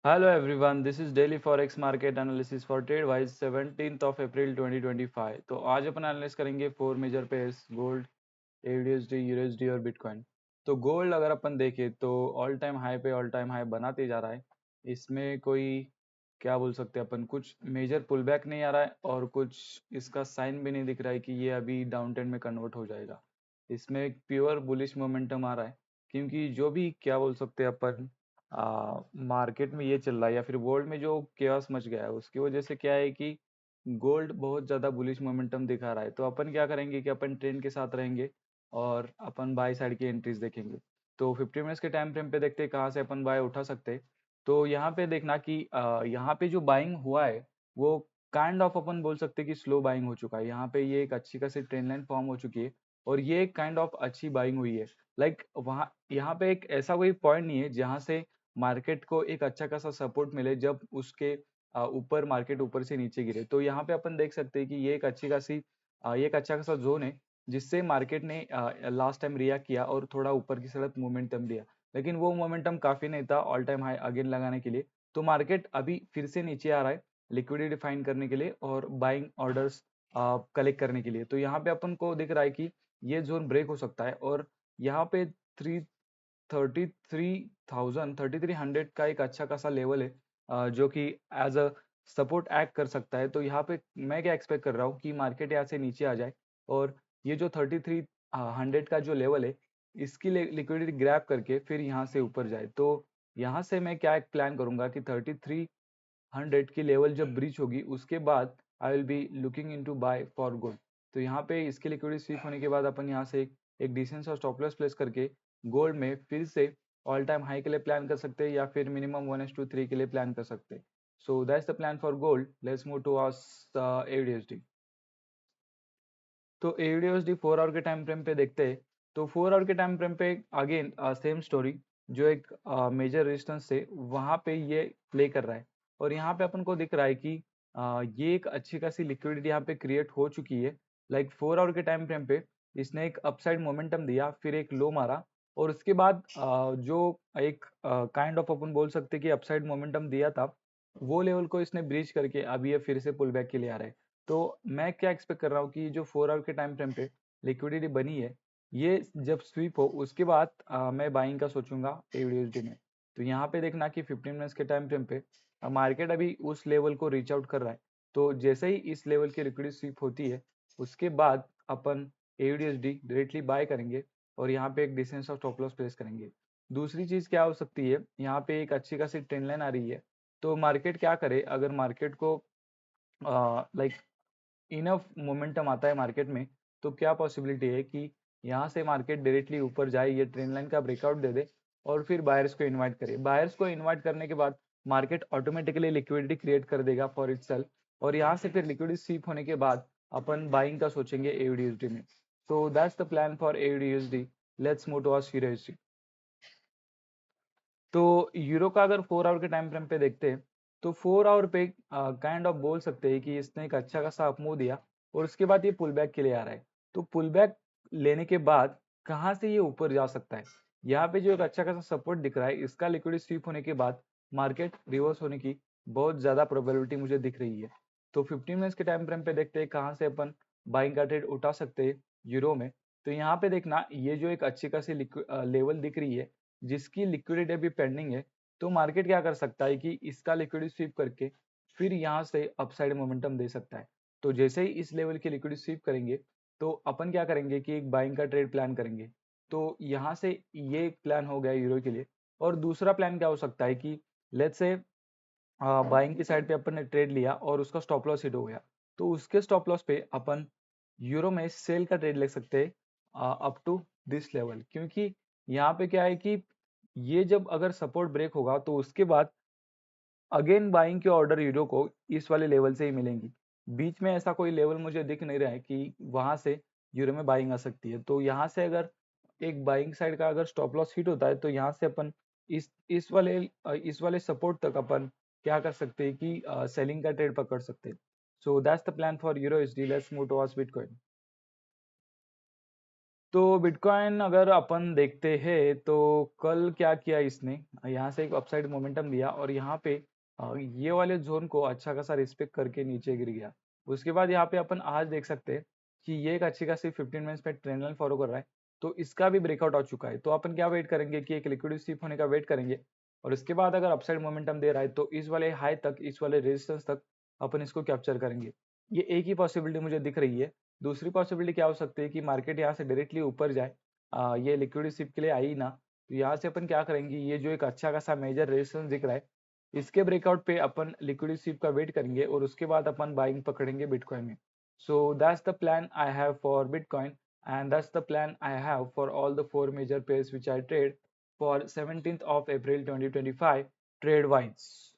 Hello everyone, this is Daily Forex Market Analysis for TradeWise 17th of April 2025। तो आज अपन analyse करेंगे four major pairs gold, AUDUSD, USD और bitcoin. तो gold अगर अपन देखें तो ऑल टाइम हाई पे ऑल टाइम हाई बनाते जा रहा है। इसमें कोई क्या बोल सकते हैं अपन, कुछ मेजर पुल बैक नहीं आ रहा है और कुछ इसका साइन भी नहीं दिख रहा है कि ये अभी डाउन ट्रेंड में कन्वर्ट हो जाएगा। इसमें एक प्योर बुलिश मोमेंटम आ रहा है, क्योंकि जो भी क्या बोल सकते हैं अपन मार्केट में ये चल रहा है या फिर वर्ल्ड में जो केओस मच गया है उसकी वजह से क्या है कि गोल्ड बहुत ज़्यादा बुलिश मोमेंटम दिखा रहा है। तो अपन क्या करेंगे कि अपन ट्रेंड के साथ रहेंगे और अपन बाय साइड की एंट्रीज देखेंगे। तो 50 मिनट्स के टाइम फ्रेम पे देखते हैं कहाँ से अपन बाय उठा सकते हैं। तो यहाँ पे देखना कि यहाँ पे जो बाइंग हुआ है वो काइंड ऑफ अपन बोल सकते हैं कि स्लो बाइंग हो चुका है। यहाँ पे ये एक अच्छी खासी ट्रेंड लाइन फॉर्म हो चुकी है और ये एक काइंड ऑफ अच्छी बाइंग हुई है। लाइक वहाँ यहाँ पे एक ऐसा कोई पॉइंट नहीं है जहाँ से मार्केट को एक अच्छा खासा सपोर्ट मिले जब उसके ऊपर मार्केट ऊपर से नीचे गिरे। तो यहाँ पे अपन देख सकते हैं कि ये एक अच्छी खासी ये एक अच्छा खासा जोन है जिससे मार्केट ने लास्ट टाइम रिएक्ट किया और थोड़ा ऊपर की तरफ मोमेंटम दिया। लेकिन वो मोमेंटम काफी नहीं था ऑल टाइम हाई अगेन लगाने के लिए। तो मार्केट अभी फिर से नीचे आ रहा है लिक्विडिटी फाइंड करने के लिए और बाइंग ऑर्डर्स कलेक्ट करने के लिए। तो यहाँ पे अपन को दिख रहा है कि ये जोन ब्रेक हो सकता है और यहाँ पे थ्री 33,100 का एक अच्छा खासा लेवल है जो कि एज अ सपोर्ट एक्ट कर सकता है। तो यहाँ पे मैं क्या एक्सपेक्ट कर रहा हूँ कि मार्केट यहाँ से नीचे आ जाए और ये जो 3300 का जो लेवल है इसकी लिक्विडिटी ग्रैब करके फिर यहाँ से ऊपर जाए। तो यहाँ से मैं क्या एक प्लान करूंगा कि 3300 की लेवल जब ब्रीच होगी उसके बाद I will be looking into bye for good. तो यहाँ पे इसके लिक्विडिटी स्वीप होने के बाद अपन यहाँ से एक डिसेंट सा स्टॉप लॉस प्लेस करके गोल्ड में फिर से ऑल टाइम हाई के लिए प्लान कर सकते हैं या फिर मिनिमम 1:3 के लिए प्लान कर सकते हैं। So that's the plan for gold. Let's move to AUDUSD। तो AUDUSD 4 आवर के टाइम फ्रेम पे देखते हैं। तो 4 आवर के टाइम फ्रेम पे अगेन सेम स्टोरी, जो एक मेजर रेजिस्टेंस है वहां पे ये प्ले कर रहा है और यहाँ पे अपन को दिख रहा है कि ये एक अच्छी खासी लिक्विडिटी यहाँ पे क्रिएट हो चुकी है। लाइक 4 आवर के टाइम फ्रेम पे इसने एक अपसाइड मोमेंटम दिया, फिर एक लो मारा और उसके बाद जो एक काइंड ऑफ अपन बोल सकते हैं कि अपसाइड मोमेंटम दिया था वो लेवल को इसने ब्रीच करके अभी ये फिर से पुल बैक के लिए आ रहा है। तो मैं क्या एक्सपेक्ट कर रहा हूँ कि जो 4 आवर के टाइम फ्रेम पे लिक्विडिटी बनी है ये जब स्वीप हो उसके बाद मैं बाइंग का सोचूंगा AUDUSD में। तो यहाँ पे देखना कि 15 मिनट्स के टाइम फ्रेम पे मार्केट अभी उस लेवल को रीच आउट कर रहा है। तो जैसे ही इस लेवल की लिक्विडिटी स्वीप होती है उसके बाद अपन AUDUSD डायरेक्टली बाय करेंगे और यहाँ पे एक descent of stop loss place करेंगे। दूसरी चीज क्या हो सकती है, यहाँ पे एक अच्छी खासी ट्रेंड लाइन आ रही है। तो मार्केट क्या करे, अगर मार्केट को लाइक इनफ मोमेंटम आता है मार्केट में तो क्या पॉसिबिलिटी है कि यहाँ से मार्केट डायरेक्टली ऊपर जाए, ये ट्रेंड लाइन का ब्रेकआउट दे दे और फिर बायर्स को इनवाइट करे। बायर्स को इनवाइट करने के बाद मार्केट ऑटोमेटिकली लिक्विडिटी क्रिएट कर देगा फॉर इटसेल्फ और यहाँ से फिर लिक्विडिटी सीप होने के बाद अपन बाइंग का सोचेंगे AUDUSD में। So that's the plan for AUDUSD। Let's move to USD। तो यूरो का अगर 4 आवर के टाइम फ्रेम पे देखते हैं तो 4 आवर पे काइंड ऑफ बोल सकते हैं कि इसने एक अच्छा खासा अपमूव दिया और उसके बाद ये पुल बैक के लिए आ रहा है। तो पुल बैक लेने के बाद कहाँ से ये ऊपर जा सकता है, यहाँ पे जो एक अच्छा खासा सपोर्ट दिख रहा है इसका लिक्विडिटी स्वीप होने के बाद मार्केट रिवर्स होने की बहुत ज्यादा प्रोबेबिलिटी मुझे दिख रही है। तो 15 मिनट्स के टाइम फ्रेम पे देखते हैं कहाँ से अपन बाइंग का ट्रेड उठा सकते हैं यूरो में। तो यहाँ पे देखना ये जो एक अच्छी खासी लेवल दिख रही है जिसकी लिक्विडिटी अभी पेंडिंग है। तो मार्केट क्या कर सकता है कि इसका लिक्विडिटी स्वीप करके फिर यहाँ से अपसाइड मोमेंटम दे सकता है। तो जैसे ही इस लेवल की लिक्विडिटी स्वीप करेंगे तो अपन क्या करेंगे कि एक बाइंग का ट्रेड प्लान करेंगे। तो यहाँ से ये एक प्लान हो गया यूरो के लिए। और दूसरा प्लान क्या हो सकता है कि लेट्स से बाइंग की साइड पे अपन ने ट्रेड लिया और उसका स्टॉप लॉस हिट हो गया। तो उसके स्टॉप लॉस पे अपन यूरो में सेल का ट्रेड ले सकते हैं अप टू दिस लेवल, क्योंकि यहाँ पे क्या है कि ये जब अगर सपोर्ट ब्रेक होगा तो उसके बाद अगेन बाइंग के ऑर्डर यूरो को इस वाले लेवल से ही मिलेंगी। बीच में ऐसा कोई लेवल मुझे दिख नहीं रहा है कि वहां से यूरो में बाइंग आ सकती है। तो यहाँ से अगर एक बाइंग साइड का अगर स्टॉप लॉस हिट होता है तो यहाँ से अपन इस वाले सपोर्ट तक अपन क्या कर सकते हैं कि सेलिंग का ट्रेड पकड़ सकते हैं। So that's the plan for euro USD। Let's move towards bitcoin. तो बिटकॉइन अगर अपन देखते हैं तो कल क्या किया इसने, यहाँ से एक अपसाइड मोमेंटम दिया और यहाँ पे ये वाले जोन को अच्छा खासा रिस्पेक्ट करके नीचे गिर गया। उसके बाद यहाँ पे अपन आज देख सकते हैं कि ये एक अच्छी खासी 15 मिनट्स में ट्रेंड लाइन फॉलो कर रहा है, तो इसका भी ब्रेकआउट हो चुका है। तो अपन क्या वेट करेंगे कि एक लिक्विडिटी स्वीप होने का वेट करेंगे और इसके बाद अगर अपसाइड मोमेंटम दे रहा है तो इस वाले हाई तक, इस वाले रेजिस्टेंस तक अपन इसको कैप्चर करेंगे। ये एक ही पॉसिबिलिटी मुझे दिख रही है। दूसरी पॉसिबिलिटी क्या हो सकती है कि मार्केट यहाँ से डायरेक्टली ऊपर जाए, ये लिक्विडिटी शिप के लिए आई ना, तो यहाँ से अपन क्या करेंगे, ये जो एक अच्छा खासा मेजर रेजिस्टेंस दिख रहा है इसके ब्रेकआउट पे अपन लिक्विडिटी शिप का वेट करेंगे और उसके बाद अपन बाइंग पकड़ेंगे बिटकॉइन में। So that's the plan I have for bitcoin and that's the plan I have for all the four major pairs which I trade for 17th of April 2025 trade wise.